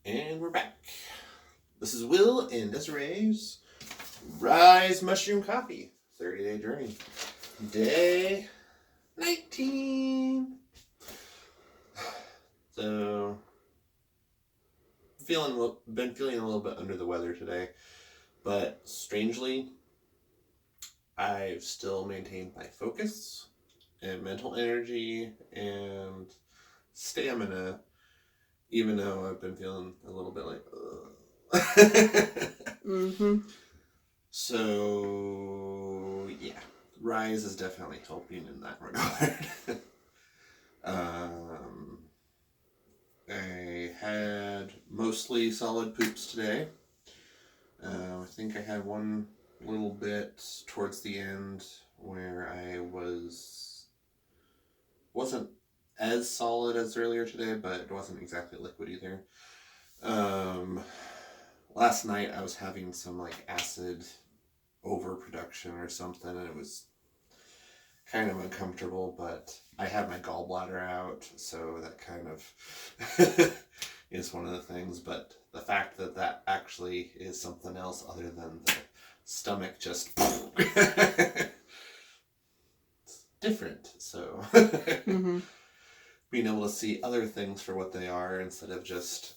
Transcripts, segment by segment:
And we're back. This is Will and Desiree's RYZE Mushroom Coffee 30-day journey. Day 19. So, been feeling a little bit under the weather today, but strangely, I've still maintained my focus and mental energy and stamina, even though I've been feeling a little bit like, Mm-hmm. So, yeah, RYZE is definitely helping in that regard. I had mostly solid poops today. I think I had one little bit towards the end where I wasn't as solid as earlier today, but it wasn't exactly liquid either. Last night I was having some like acid overproduction or something, and it was kind of uncomfortable, but I had my gallbladder out, so that kind of is one of the things. But the fact that that actually is something else other than the stomach just it's different. So being able to see other things for what they are instead of just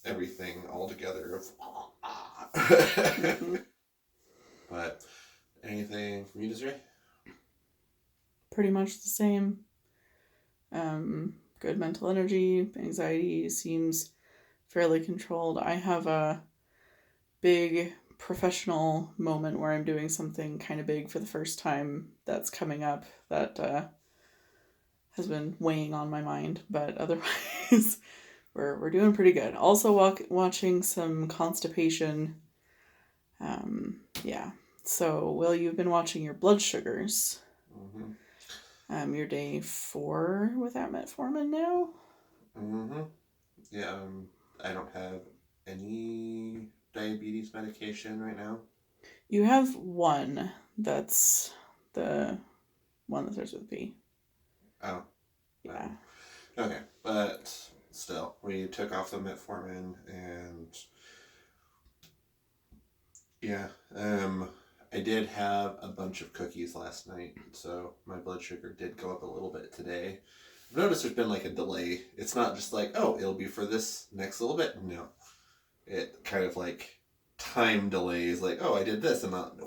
everything all together of But anything from you, Desiree? Pretty much the same. Good mental energy, anxiety seems fairly controlled. I have a big professional moment where I'm doing something kind of big for the first time that's coming up that has been weighing on my mind, but otherwise we're doing pretty good. Also watching some constipation. Yeah. So, Will, you've been watching your blood sugars. Mm-hmm. You're day 4 without metformin now? Mm-hmm. Yeah, I don't have any diabetes medication right now. You have one. That's the one that starts with P. Oh. Yeah. Okay, but still, we took off the metformin and yeah, I did have a bunch of cookies last night, so my blood sugar did go up a little bit today. I've noticed there's been like a delay. It's not just like, oh, it'll be for this next little bit. No. It kind of like time delays, like, oh, I did this and not.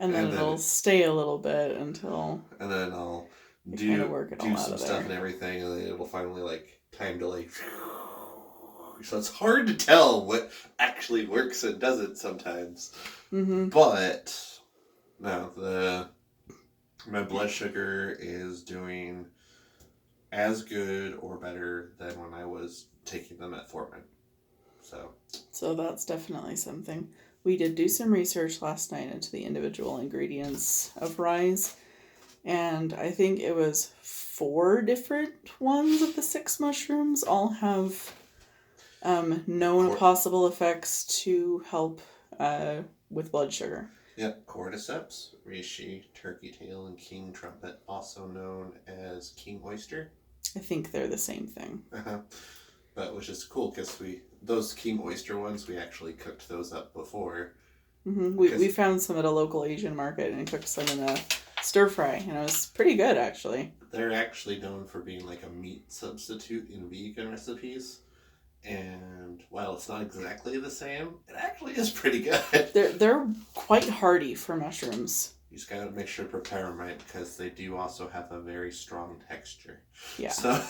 And then it'll stay a little bit until. And then I'll do some stuff and everything, and then it'll finally like time delay. So it's hard to tell what actually works and doesn't sometimes. Mm-hmm. But no, my blood sugar is doing as good or better than when I was taking the metformin. So that's definitely something. We did do some research last night into the individual ingredients of RYZE, and I think it was 4 different ones of the 6 mushrooms all have known possible effects to help with blood sugar. Yep, cordyceps, reishi, turkey tail, and king trumpet, also known as king oyster. I think they're the same thing. But which is cool because those king oyster ones, we actually cooked those up before. Mm-hmm. We found some at a local Asian market and cooked some in a stir fry, and it was pretty good actually. They're actually known for being like a meat substitute in vegan recipes. And while it's not exactly the same, it actually is pretty good. They're quite hearty for mushrooms. You just gotta make sure to prepare them right because they do also have a very strong texture. Yeah. So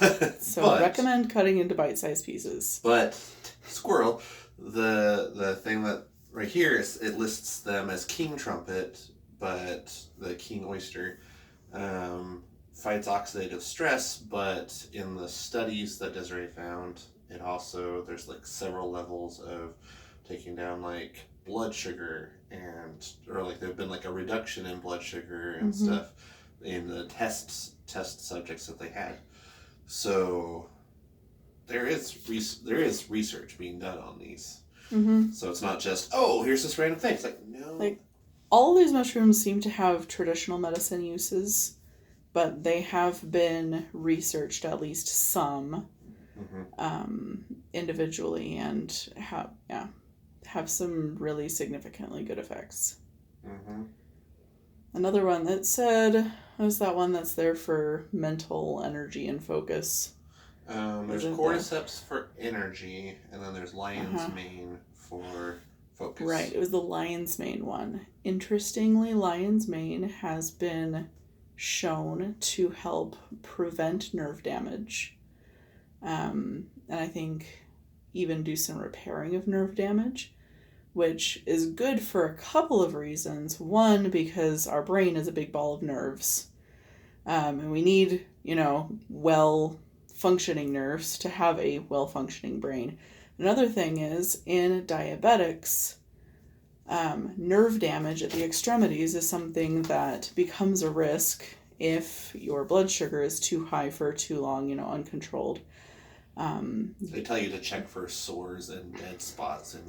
recommend cutting into bite-sized pieces. But squirrel, the thing that right here is it lists them as king trumpet, but the king oyster fights oxidative stress. But in the studies that Desiree found, it also there's like several levels of taking down like blood sugar or like there've been like a reduction in blood sugar and stuff in the test subjects that they had. So there is research being done on these. So it's not just, oh, here's this random thing. It's like, no. Like all these mushrooms seem to have traditional medicine uses, but they have been researched, at least some, individually and have some really significantly good effects. Another one that said, was that one that's there for mental energy and focus. There's cordyceps for energy, and then there's lion's mane for focus. Right, it was the lion's mane one. Interestingly, lion's mane has been shown to help prevent nerve damage. And I think even do some repairing of nerve damage, which is good for a couple of reasons. One, because our brain is a big ball of nerves. And we need, well-functioning nerves to have a well-functioning brain. Another thing is, in diabetics, nerve damage at the extremities is something that becomes a risk if your blood sugar is too high for too long, uncontrolled. They tell you to check for sores and dead spots in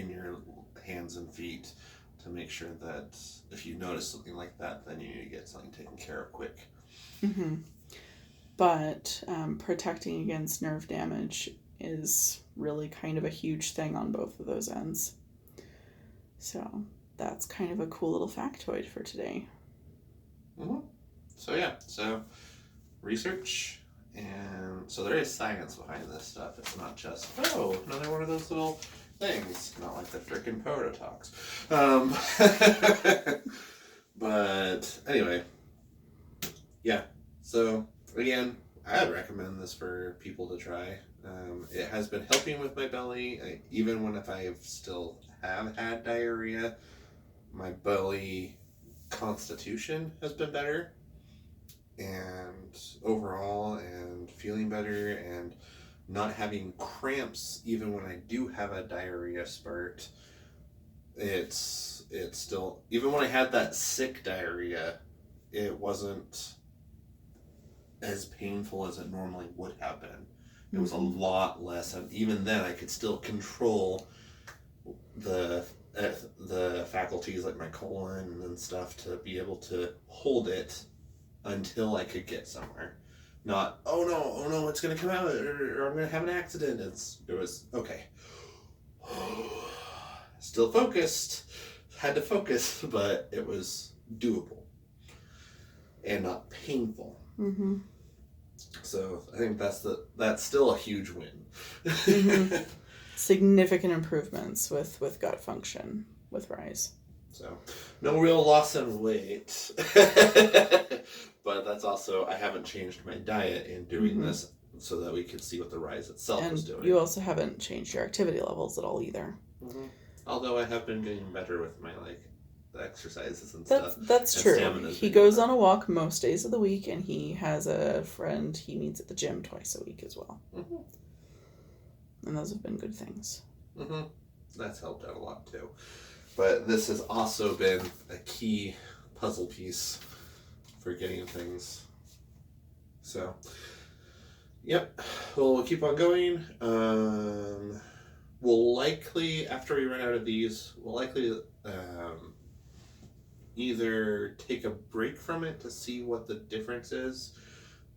your hands and feet to make sure that if you notice something like that, then you need to get something taken care of quick. Mm-hmm. But protecting against nerve damage is really kind of a huge thing on both of those ends. So that's kind of a cool little factoid for today. So research, and so there is science behind this stuff. It's not just, another one of those little things. Not like the frickin' prototox. But anyway, yeah. So again, I'd recommend this for people to try. It has been helping with my belly. Even when if I still have had diarrhea, my belly constitution has been better, and overall, and feeling better, and not having cramps even when I do have a diarrhea spurt. It's still, even when I had that sick diarrhea, it wasn't as painful as it normally would have been. It was a lot less, and even then I could still control the faculties like my colon and stuff to be able to hold it until I could get somewhere. Not, oh no, it's going to come out, or I'm going to have an accident. It was, okay. Still focused. Had to focus, but it was doable. And not painful. Mm-hmm. So I think that's still a huge win. Significant improvements with gut function with RYZE. So no real loss in weight. But that's also, I haven't changed my diet in doing this so that we could see what the RYZE itself is doing. You also haven't changed your activity levels at all either. Although I have been getting better with my the exercises and stuff. That's true. He goes on a walk most days of the week, and he has a friend he meets at the gym twice a week as well. And those have been good things. That's helped out a lot too. But this has also been a key puzzle piece for getting things. So, yep. Well, we'll keep on going. We'll likely, after we run out of these, either take a break from it to see what the difference is,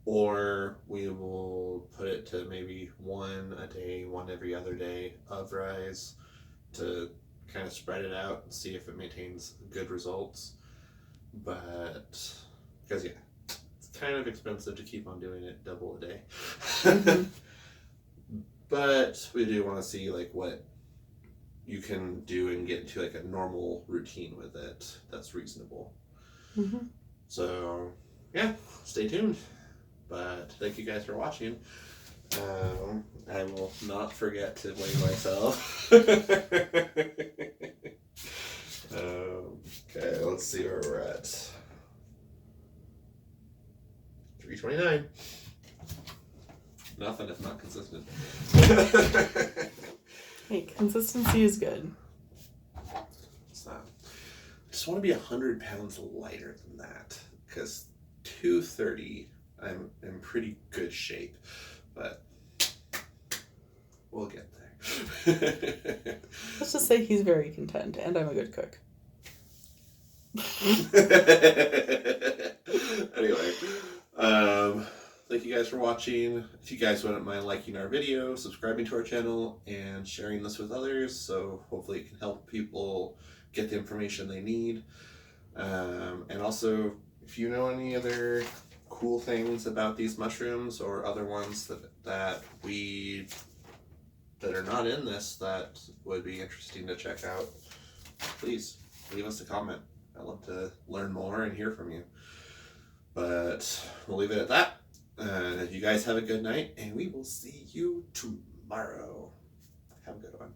or we will put it to maybe one a day, one every other day of RYZE to kind of spread it out and see if it maintains good results. But, because it's kind of expensive to keep on doing it double a day. But we do want to see what you can do and get into a normal routine with it that's reasonable. So yeah, stay tuned. But thank you guys for watching. I will not forget to weigh myself. Okay, let's see where we're at. 329. Nothing if not consistent. Hey, consistency is good. It's not. I just want to be 100 pounds lighter than that, because 230, I'm in pretty good shape, but we'll get there. Let's just say he's very content, and I'm a good cook. Anyway, thank you guys for watching. If you guys wouldn't mind liking our video, subscribing to our channel, and sharing this with others, so hopefully it can help people get the information they need. And also, if you know any other cool things about these mushrooms or other ones that are not in this that would be interesting to check out, please leave us a comment. I'd love to learn more and hear from you. But we'll leave it at that. You guys have a good night, and we will see you tomorrow. Have a good one.